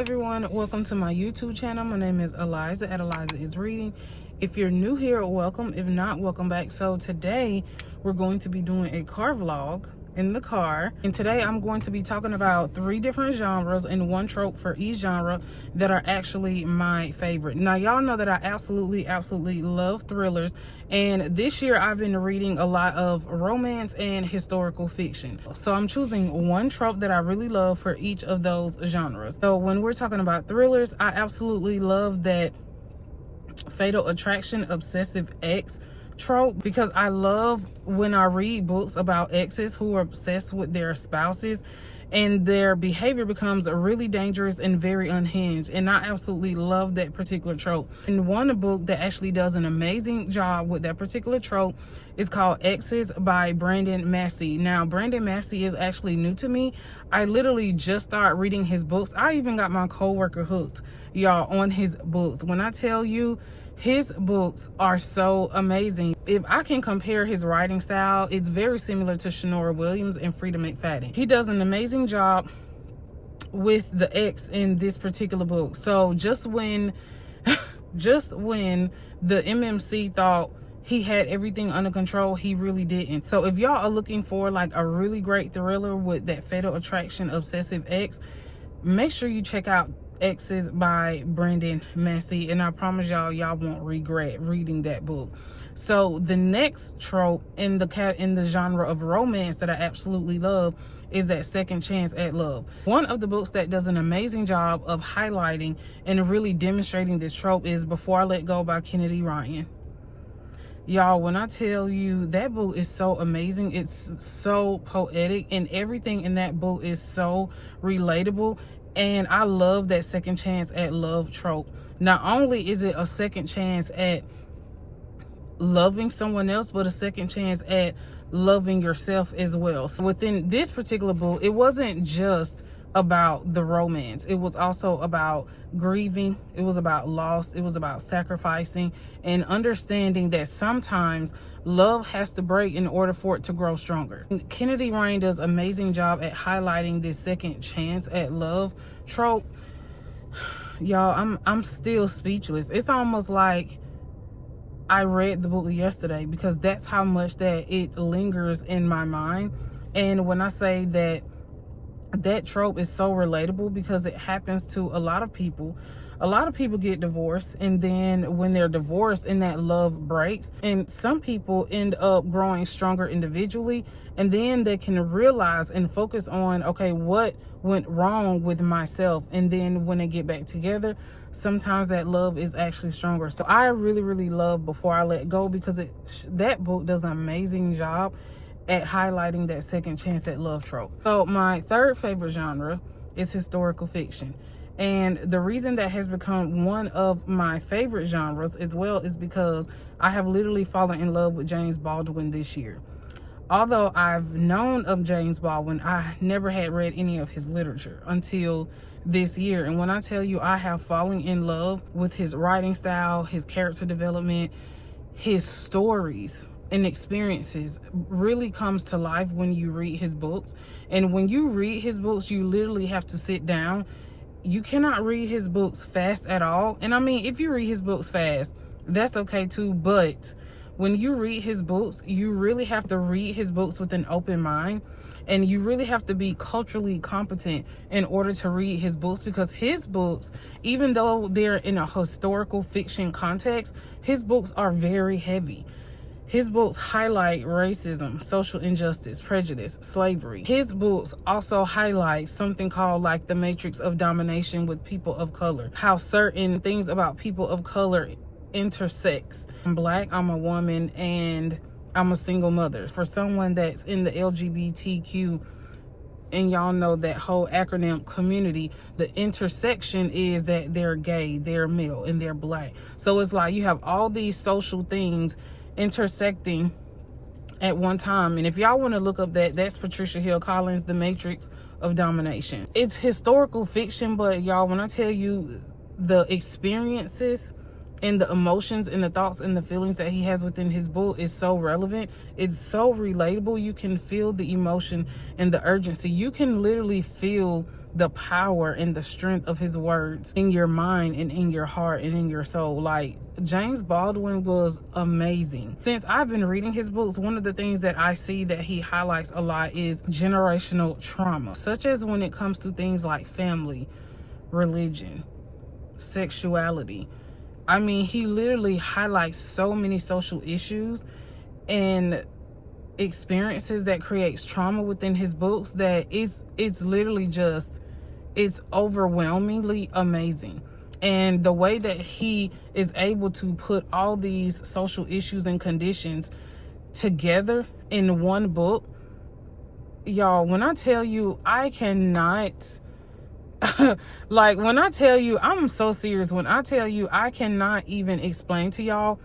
everyone, welcome to my YouTube channel. My name is Eliza at Eliza is Reading. If you're new here, welcome. If not, welcome back. So today we're going to be doing a car vlog in the car, and today I'm going to be talking about 3 different genres and 1 trope for each genre that are actually my favorite. Now y'all know that I absolutely love thrillers, and this year I've been reading a lot of romance and historical fiction. So I'm choosing 1 trope that I really love for each of those genres. So when we're talking about thrillers, I absolutely love that fatal attraction obsessive ex trope, because I love when I read books about exes who are obsessed with their spouses and their behavior becomes really dangerous and very unhinged, and I absolutely love that particular trope. And one book that actually does an amazing job with that particular trope is called Exes by Brandon Massey. Now Brandon Massey is actually new to me. I literally just started reading his books. I even got my coworker hooked, y'all, on his books. When I tell you, his books are so amazing. If I can compare his writing style, it's very similar to Shanora Williams and Frida McFadden. He does an amazing job with the ex in this particular book. So just when the MMC thought he had everything under control, he really didn't. So if y'all are looking for like a really great thriller with that fatal attraction obsessive ex, make sure you check out Exes by Brandon Massey, and I promise y'all won't regret reading that book. So the next trope in the genre of romance that I absolutely love is that second chance at love. One of the books that does an amazing job of highlighting and really demonstrating this trope is Before I Let Go by Kennedy Ryan. Y'all, when I tell you, that book is so amazing, it's so poetic, and everything in that book is so relatable. And I love that second chance at love trope. Not only is it a second chance at loving someone else, but a second chance at loving yourself as well. So within this particular book, it wasn't just about the romance. It was also about grieving. It was about loss. It was about sacrificing and understanding that sometimes love has to break in order for it to grow stronger. And Kennedy Ryan does an amazing job at highlighting this second chance at love trope. Y'all, I'm still speechless. It's almost like I read the book yesterday, because that's how much that it lingers in my mind. And when I say that trope is so relatable, because it happens to a lot of people. A lot of people get divorced, and then when they're divorced and that love breaks, and some people end up growing stronger individually, and then they can realize and focus on, okay, what went wrong with myself? And then when they get back together, sometimes that love is actually stronger. So I really love Before I Let Go, because that book does an amazing job at highlighting that second chance at love trope. So my third favorite genre is historical fiction. And the reason that has become one of my favorite genres as well is because I have literally fallen in love with James Baldwin this year. Although I've known of James Baldwin, I never had read any of his literature until this year. And when I tell you, I have fallen in love with his writing style, his character development, his stories and experiences really comes to life when you read his books. And when you read his books, you literally have to sit down. You cannot read his books fast at all. And I mean, if you read his books fast, that's okay too. But when you read his books, you really have to read his books with an open mind. And you really have to be culturally competent in order to read his books, because his books, even though they're in a historical fiction context, his books are very heavy. His books highlight racism, social injustice, prejudice, slavery. His books also highlight something called like the matrix of domination with people of color, how certain things about people of color intersects. I'm Black, I'm a woman, and I'm a single mother. For someone that's in the LGBTQ, and y'all know that whole acronym community, the intersection is that they're gay, they're male, and they're Black. So it's like you have all these social things intersecting at one time. And if y'all want to look up that's Patricia Hill Collins, The Matrix of Domination. It's historical fiction, but y'all, when I tell you the experiences and the emotions and the thoughts and the feelings that he has within his book is so relevant. It's so relatable. You can feel the emotion and the urgency. You can literally feel the power and the strength of his words in your mind and in your heart and in your soul. Like, James Baldwin was amazing. Since I've been reading his books, one of the things that I see that he highlights a lot is generational trauma, such as when it comes to things like family, religion, sexuality. I mean, he literally highlights so many social issues and experiences that creates trauma within his books that it's literally just, it's overwhelmingly amazing. And the way that he is able to put all these social issues and conditions together in one book, y'all, when I tell you, I cannot like, when I tell you, I'm so serious. When I tell you, I cannot even explain to y'all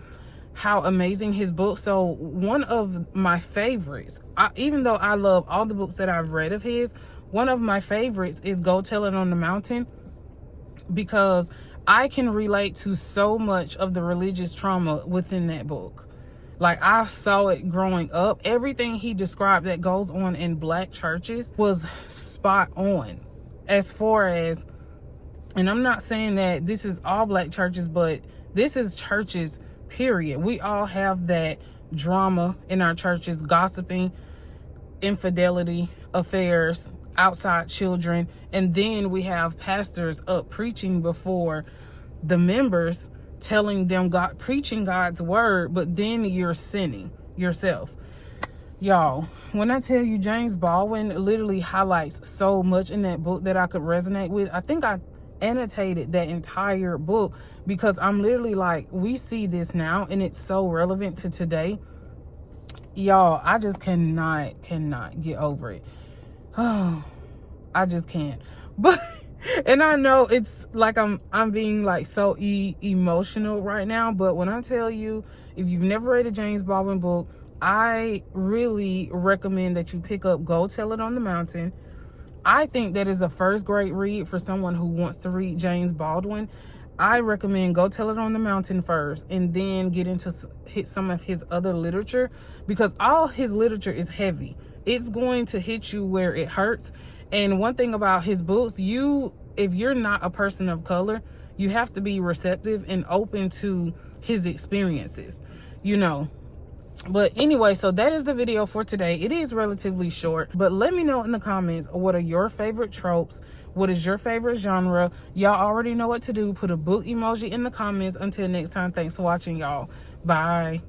how amazing his book. So one of my favorites, even though I love all the books that I've read of his, one of my favorites is Go Tell It on the Mountain, because I can relate to so much of the religious trauma within that book. Like, I saw it growing up. Everything he described that goes on in Black churches was spot on. As far as, and I'm not saying that this is all Black churches, but this is churches, period. We all have that drama in our churches: gossiping, infidelity, affairs, outside children. And then we have pastors up preaching before the members, telling them preaching God's word, but then you're sinning yourself. Y'all, when I tell you, James Baldwin literally highlights so much in that book that I could resonate with. I think I annotated that entire book because I'm literally like, we see this now and it's so relevant to today. Y'all, I just cannot get over it. Oh, I just can't. But and I know it's like I'm being like so emotional right now, but when I tell you, if you've never read a James Baldwin book, I really recommend that you pick up Go Tell It on the Mountain. I think that is a first grade read for someone who wants to read James Baldwin. I recommend Go Tell It on the Mountain first, and then hit some of his other literature, because all his literature is heavy. It's going to hit you where it hurts. And one thing about his books, if you're not a person of color, you have to be receptive and open to his experiences, you know. But anyway, so that is the video for today. It is relatively short, but let me know in the comments, what are your favorite tropes? What is your favorite genre? Y'all already know what to do. Put a book emoji in the comments. Until next time, thanks for watching, y'all. Bye.